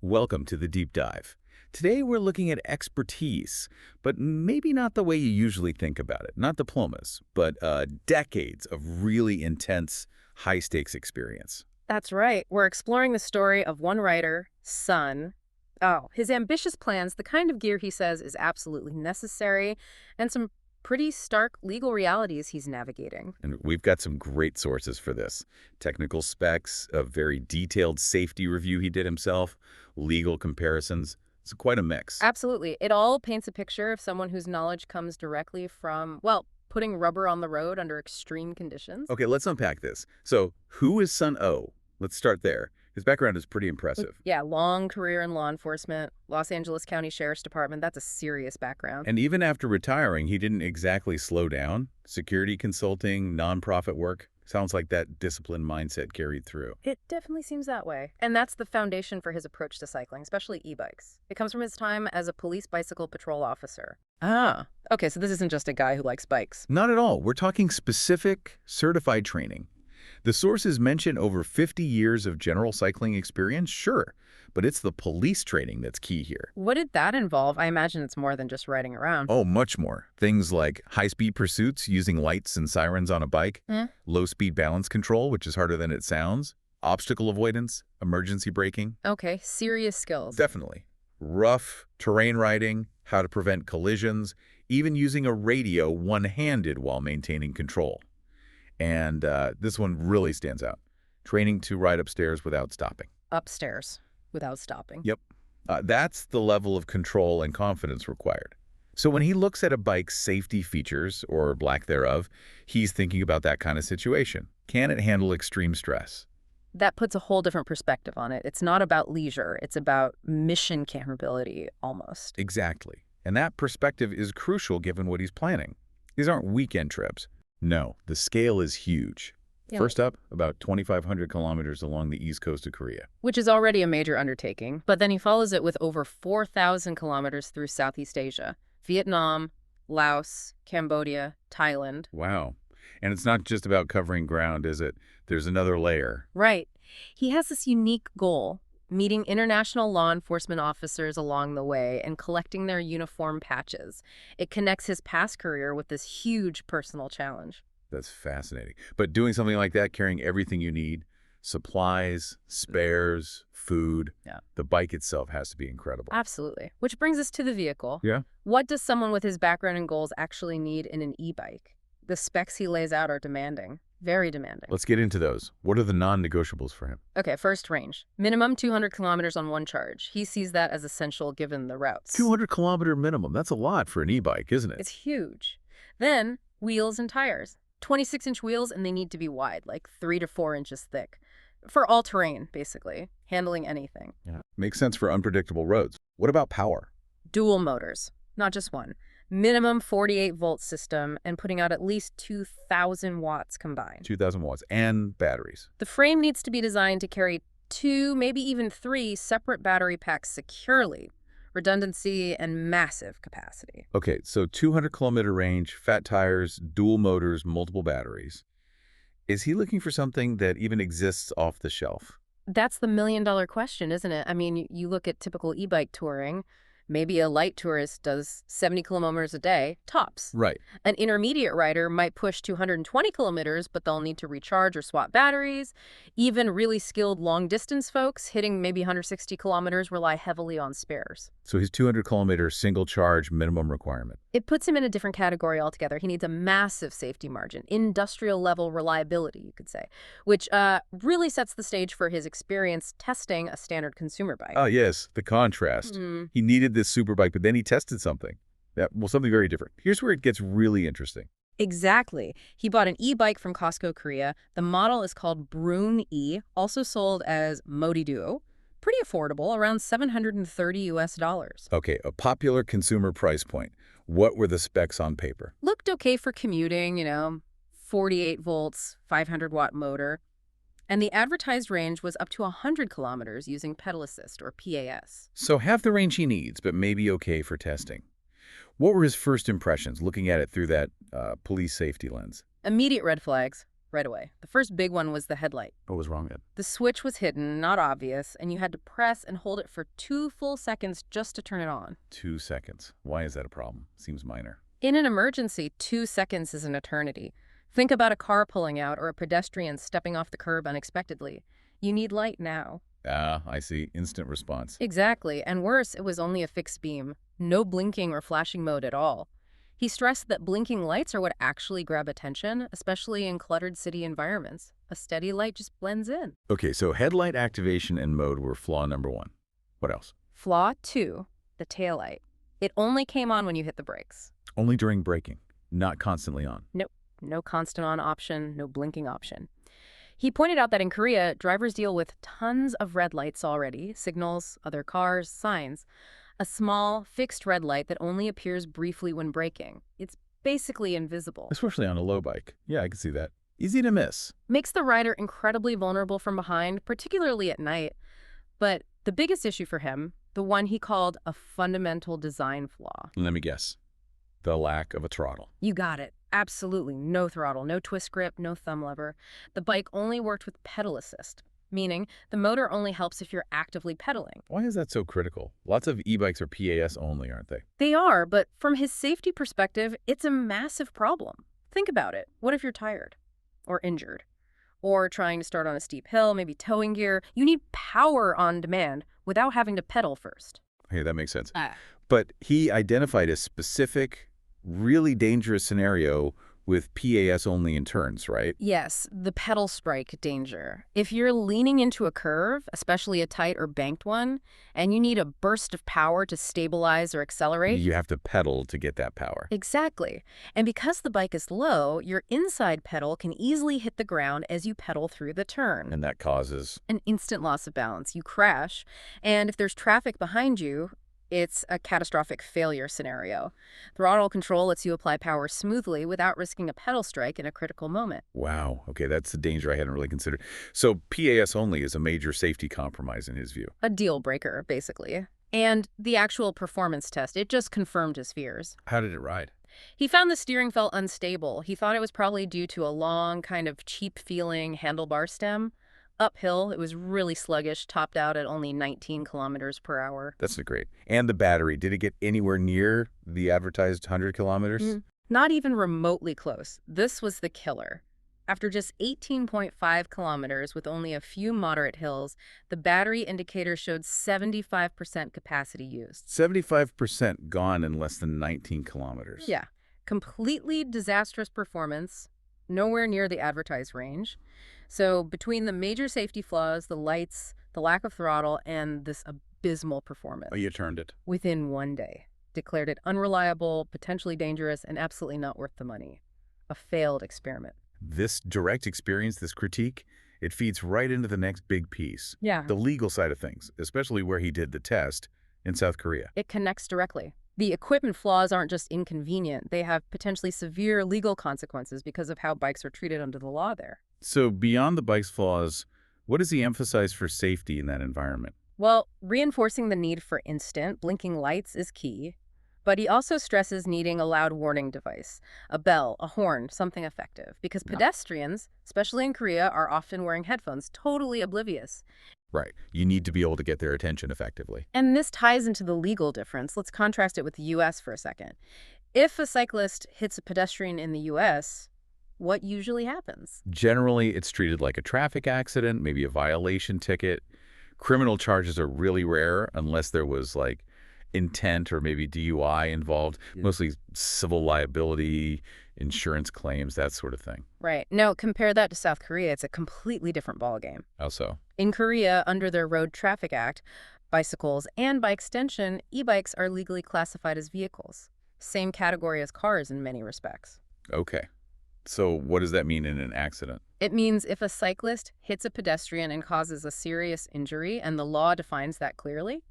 Welcome to the deep dive. Today we're looking at expertise, but maybe not the way you usually think about it. Not diplomas, but decades of really intense, high-stakes experience. That's right. We're exploring the story of one writer, son. Oh, his ambitious plans, the kind of gear he says is absolutely necessary, and some pretty stark legal realities he's navigating. And we've got some great sources for this. Technical specs, a very detailed safety review he did himself, legal comparisons. It's quite a mix. Absolutely. It all paints a picture of someone whose knowledge comes directly from, well, putting rubber on the road under extreme conditions. Okay, let's unpack this. So, who is Son O? Let's start there. His background is pretty impressive. Yeah, long career in law enforcement, Los Angeles County Sheriff's Department. That's a serious background. And even after retiring, he didn't exactly slow down. Security consulting, nonprofit work. Sounds like that disciplined mindset carried through. It definitely seems that way. And that's the foundation for his approach to cycling, especially e-bikes. It comes from his time as a police bicycle patrol officer. Ah, okay, so this isn't just a guy who likes bikes. Not at all. We're talking specific, certified training. The sources mention over 50 years of general cycling experience, sure, but it's the police training that's key here. What did that involve? I imagine it's more than just riding around. Oh, much more. Things like high-speed pursuits using lights and sirens on a bike, low-speed balance control, which is harder than it sounds, obstacle avoidance, emergency braking. Okay, serious skills. Definitely. Rough terrain riding, how to prevent collisions, even using a radio one-handed while maintaining control. And this one really stands out. Training to ride upstairs without stopping. Upstairs without stopping. Yep. That's the level of control and confidence required. So when he looks at a bike's safety features, or lack thereof, he's thinking about that kind of situation. Can it handle extreme stress? That puts a whole different perspective on it. It's not about leisure. It's about mission capability, almost. Exactly. And that perspective is crucial given what he's planning. These aren't weekend trips. No, the scale is huge. Yeah. First up, about 2,500 kilometers along the east coast of Korea. Which is already a major undertaking, but then he follows it with over 4,000 kilometers through Southeast Asia, Vietnam, Laos, Cambodia, Thailand. Wow. And it's not just about covering ground, is it? There's another layer. Right. He has this unique goal, meeting international law enforcement officers along the way and collecting their uniform patches. It connects his past career with this huge personal challenge. That's fascinating. But doing something like that, carrying everything you need, supplies, spares, food, the bike itself has to be incredible. Absolutely. Which brings us to the vehicle. Yeah. What does someone with his background and goals actually need in an e-bike? The specs he lays out are demanding. Very demanding. Let's get into those. What are the non-negotiables for him? Okay, first range. Minimum 200 kilometers on one charge. He sees that as essential given the routes. 200-kilometer minimum. That's a lot for an e-bike, isn't it? It's huge. Then, wheels and tires. 26-inch wheels, and they need to be wide, like 3 to 4 inches thick. For all terrain, basically. Handling anything. Yeah. Makes sense for unpredictable roads. What about power? Dual motors, not just one. Minimum 48-volt system and putting out at least 2,000 watts combined. 2,000 watts and batteries. The frame needs to be designed to carry 2, maybe even 3 separate battery packs securely. Redundancy and massive capacity. Okay, so 200-kilometer range, fat tires, dual motors, multiple batteries. Is he looking for something that even exists off the shelf? That's the million-dollar question, isn't it? I mean, you look at typical e-bike touring. Maybe a light tourist does 70 kilometers a day, tops. Right. An intermediate rider might push 220 kilometers, but they'll need to recharge or swap batteries. Even really skilled long-distance folks hitting maybe 160 kilometers rely heavily on spares. So his 200-kilometer single-charge minimum requirement. It puts him in a different category altogether. He needs a massive safety margin, industrial-level reliability, you could say, which really sets the stage for his experience testing a standard consumer bike. Oh, yes, the contrast. He needed this super bike, but then he tested something. Yeah, well, something very different. Here's where it gets really interesting. Exactly. He bought an e-bike from Costco, Korea. The model is called Broong-e, also sold as MODOO. Pretty affordable, around $730 US. Okay, a popular consumer price point. What were the specs on paper? Looked okay for commuting, 48 volts, 500-watt motor. And the advertised range was up to 100 kilometers using pedal assist, or PAS. So half the range he needs, but maybe okay for testing. What were his first impressions looking at it through that police safety lens? Immediate red flags. right away. The first big one was the headlight. What was wrong then? The switch was hidden, not obvious, and you had to press and hold it for 2 full seconds just to turn it on. 2 seconds. Why is that a problem? Seems minor. In an emergency, 2 seconds is an eternity. Think about a car pulling out or a pedestrian stepping off the curb unexpectedly. You need light now. Ah, I see. Instant response. Exactly, and worse, it was only a fixed beam. No blinking or flashing mode at all. He stressed that blinking lights are what actually grab attention, especially in cluttered city environments. A steady light just blends in. Okay, so headlight activation and mode were flaw number 1. What else? Flaw 2, the taillight. It only came on when you hit the brakes. Only during braking, not constantly on. Nope, no constant on option, no blinking option. He pointed out that in Korea, drivers deal with tons of red lights already, signals, other cars, signs. A small, fixed red light that only appears briefly when braking. It's basically invisible. Especially on a low bike. Yeah, I can see that. Easy to miss. Makes the rider incredibly vulnerable from behind, particularly at night. But the biggest issue for him, the one he called a fundamental design flaw. Let me guess. The lack of a throttle. You got it. Absolutely no throttle, no twist grip, no thumb lever. The bike only worked with pedal assist, meaning the motor only helps if you're actively pedaling. Why is that so critical? Lots of e-bikes are PAS only, aren't they? They are, but from his safety perspective, it's a massive problem. Think about it. What if you're tired or injured or trying to start on a steep hill, maybe towing gear? You need power on demand without having to pedal first. Okay, that makes sense. But he identified a specific, really dangerous scenario with PAS only in turns, right? Yes, the pedal strike danger. If you're leaning into a curve, especially a tight or banked one, and you need a burst of power to stabilize or accelerate. You have to pedal to get that power. Exactly. And because the bike is low, your inside pedal can easily hit the ground as you pedal through the turn. And that causes an instant loss of balance. You crash, and if there's traffic behind you, it's a catastrophic failure scenario. Throttle control lets you apply power smoothly without risking a pedal strike in a critical moment. Wow. Okay, that's the danger I hadn't really considered. So PAS only is a major safety compromise in his view. A deal breaker, basically. And the actual performance test, it just confirmed his fears. How did it ride? He found the steering felt unstable. He thought it was probably due to a long, kind of cheap-feeling handlebar stem. Uphill, it was really sluggish, topped out at only 19 kilometers per hour. That's great. And the battery, did it get anywhere near the advertised 100 kilometers? Not even remotely close. This was the killer. After just 18.5 kilometers with only a few moderate hills, the battery indicator showed 75% capacity used. 75% gone in less than 19 kilometers. Yeah. Completely disastrous performance, nowhere near the advertised range. So between the major safety flaws, the lights, the lack of throttle, and this abysmal performance. Oh, you turned it. Within 1 day. Declared it unreliable, potentially dangerous, and absolutely not worth the money. A failed experiment. This direct experience, this critique, it feeds right into the next big piece. Yeah. The legal side of things, especially where he did the test in South Korea. It connects directly. The equipment flaws aren't just inconvenient. They have potentially severe legal consequences because of how bikes are treated under the law there. So beyond the bike's flaws, what does he emphasize for safety in that environment? Well, reinforcing the need for instant blinking lights is key. But he also stresses needing a loud warning device, a bell, a horn, something effective. Because pedestrians, especially in Korea, are often wearing headphones, totally oblivious. Right. You need to be able to get their attention effectively. And this ties into the legal difference. Let's contrast it with the U.S. for a second. If a cyclist hits a pedestrian in the U.S., what usually happens? Generally, it's treated like a traffic accident, maybe a violation ticket. Criminal charges are really rare unless there was, like, intent or maybe DUI involved, mostly civil liability, insurance claims, that sort of thing. Right. Now, compare that to South Korea. It's a completely different ballgame. How so? In Korea, under their Road Traffic Act, bicycles and, by extension, e-bikes are legally classified as vehicles. Same category as cars in many respects. Okay. So what does that mean in an accident? It means if a cyclist hits a pedestrian and causes a serious injury, and the law defines that clearly,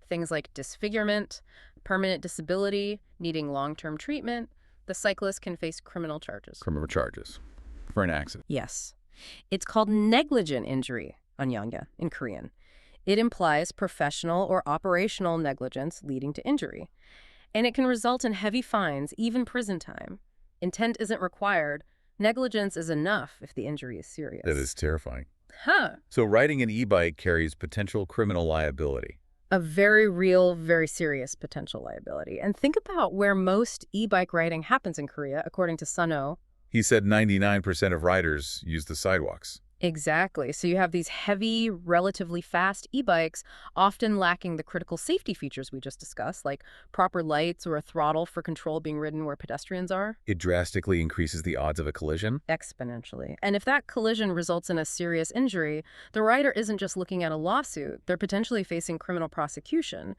things like disfigurement, permanent disability, needing long-term treatment, the cyclist can face criminal charges. Criminal charges for an accident. Yes. It's called negligent injury, onyanga, in Korean. It implies professional or operational negligence leading to injury. And it can result in heavy fines, even prison time. Intent isn't required, Negligence is enough if the injury is serious. That is terrifying. Huh. So riding an e-bike carries potential criminal liability. A very real, very serious potential liability. And think about where most e-bike riding happens in Korea, according to Sunoo. He said 99% of riders use the sidewalks. Exactly. So you have these heavy, relatively fast e-bikes, often lacking the critical safety features we just discussed, like proper lights or a throttle for control being ridden where pedestrians are. It drastically increases the odds of a collision. Exponentially. And if that collision results in a serious injury, the rider isn't just looking at a lawsuit, they're potentially facing criminal prosecution.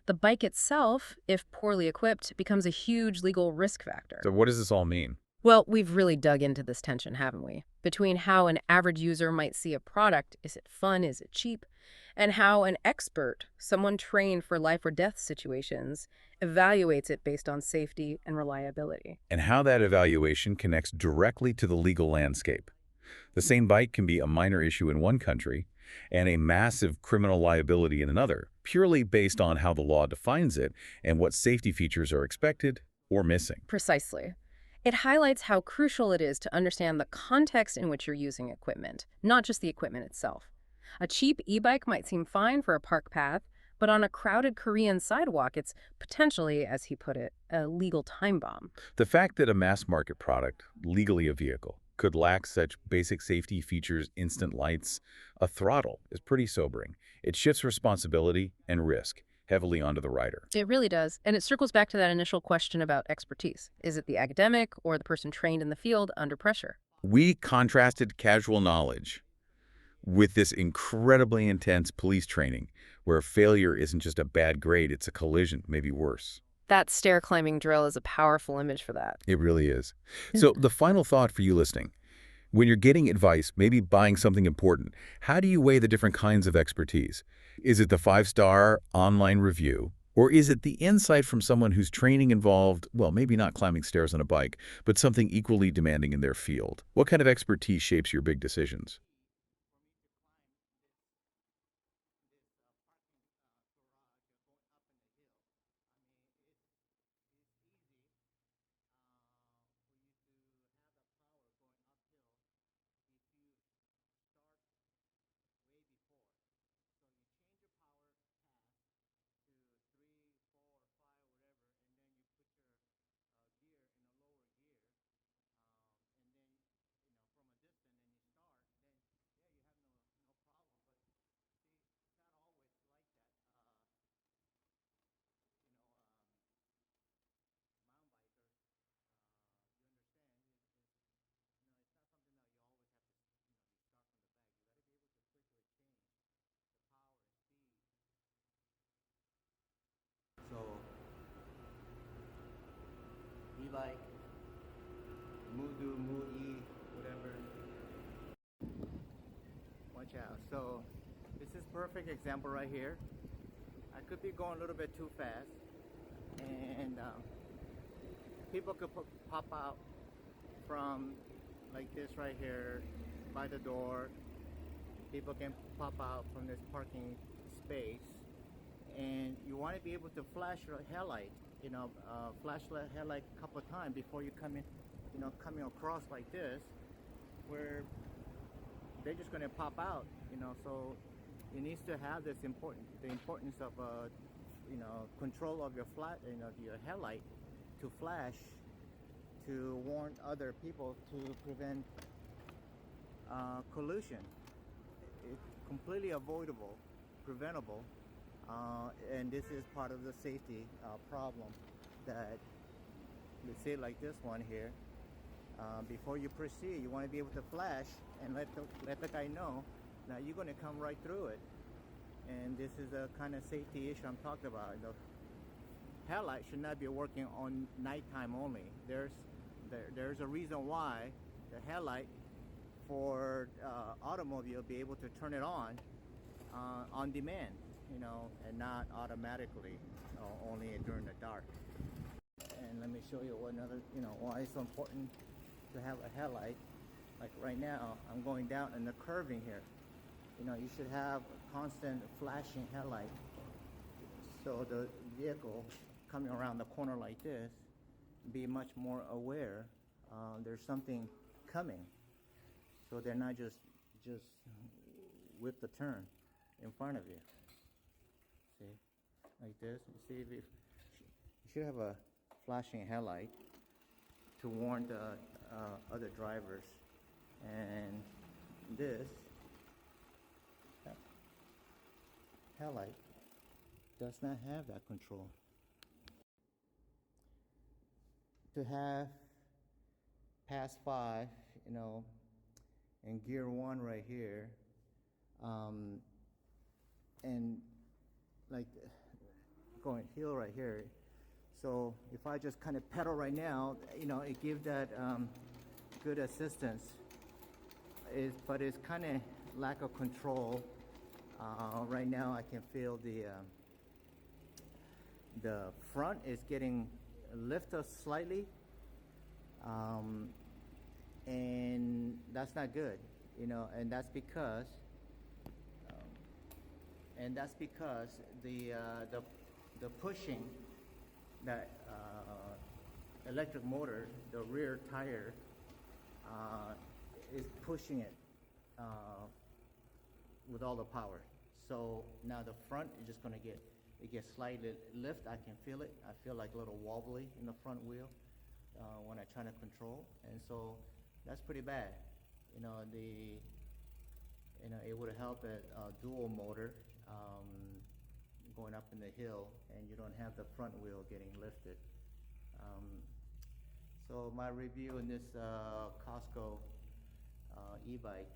The bike itself, if poorly equipped, becomes a huge legal risk factor. So what does this all mean? Well, we've really dug into this tension, haven't we? Between how an average user might see a product, is it fun, is it cheap, and how an expert, someone trained for life or death situations, evaluates it based on safety and reliability. And how that evaluation connects directly to the legal landscape. The same bike can be a minor issue in one country and a massive criminal liability in another, purely based on how the law defines it and what safety features are expected or missing. Precisely. It highlights how crucial it is to understand the context in which you're using equipment, not just the equipment itself. A cheap e-bike might seem fine for a park path, but on a crowded Korean sidewalk, it's potentially, as he put it, a legal time bomb. The fact that a mass-market product, legally a vehicle, could lack such basic safety features, instant lights, a throttle, is pretty sobering. It shifts responsibility and risk heavily onto the rider. It really does. And it circles back to that initial question about expertise. Is it the academic or the person trained in the field under pressure? We contrasted casual knowledge with this incredibly intense police training, where failure isn't just a bad grade, it's a collision, maybe worse. That stair climbing drill is a powerful image for that. It really is. So the final thought for you listening, when you're getting advice, maybe buying something important, how do you weigh the different kinds of expertise? Is it the 5-star online review? Or is it the insight from someone whose training involved, well, maybe not climbing stairs on a bike, but something equally demanding in their field? What kind of expertise shapes your big decisions? So, e-bike, MODOO, MODOO, whatever. Watch out. So, this is perfect example right here. I could be going a little bit too fast, and people could pop out from like this right here by the door. People can pop out from this parking space, and you want to be able to flash your headlight, flash the headlight a couple of times before you come in, coming across like this, where they're just going to pop out, so it needs to have the importance of, control of your your headlight to flash, to warn other people to prevent collision. It's completely avoidable, preventable. And this is part of the safety problem that, let's say like this one here, before you proceed, you want to be able to flash and let the guy know that you're going to come right through it. And this is a kind of safety issue I'm talking about. The headlight should not be working on nighttime only. There's a reason why the headlight for automobile be able to turn it on demand, and not automatically, only during the dark. And let me show you why it's so important to have a headlight. Like right now, I'm going down in the curving here. You should have a constant flashing headlight, so the vehicle coming around the corner like this be much more aware. There's something coming, so they're not just whip the turn in front of you. See, like this. You see, if you should have a flashing headlight to warn the other drivers, and this headlight does not have that control. To have pass 5, you know, in gear 1 right here, and like going hill right here. So if I just kind of pedal right now, you know, it gives that good assistance. But it's kind of lack of control. Right now I can feel the front is getting lifted slightly, and that's not good, you know, and that's because the pushing that electric motor, the rear tire, is pushing it with all the power. So now the front is just going to get slightly lift. I can feel it. I feel like a little wobbly in the front wheel when I try to control, and so that's pretty bad. You know, it would help a dual motor going up in the hill, and you don't have the front wheel getting lifted. So my review in this Costco e-bike,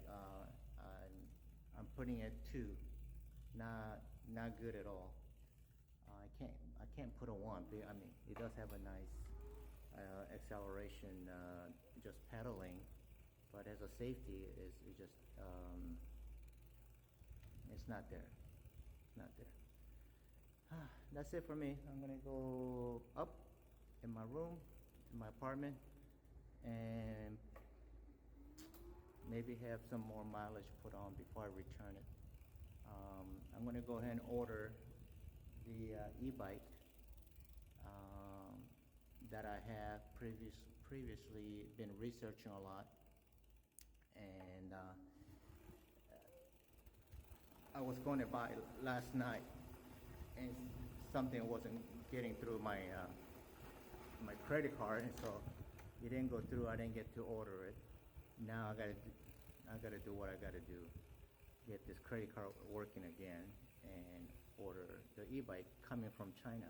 I'm putting it 2. Not good at all. I can't put a 1. I mean, it does have a nice acceleration, just pedaling, but as a safety, it's just it's not there. Not there. That's it for me. I'm gonna go up in my room, in my apartment, and maybe have some more mileage put on before I return it. I'm gonna go ahead and order the e-bike that I have previously been researching a lot, and I was going to buy it last night, and something wasn't getting through my my credit card, and so it didn't go through. I didn't get to order it. Now I gotta do what I gotta do, get this credit card working again, and order the e-bike coming from China.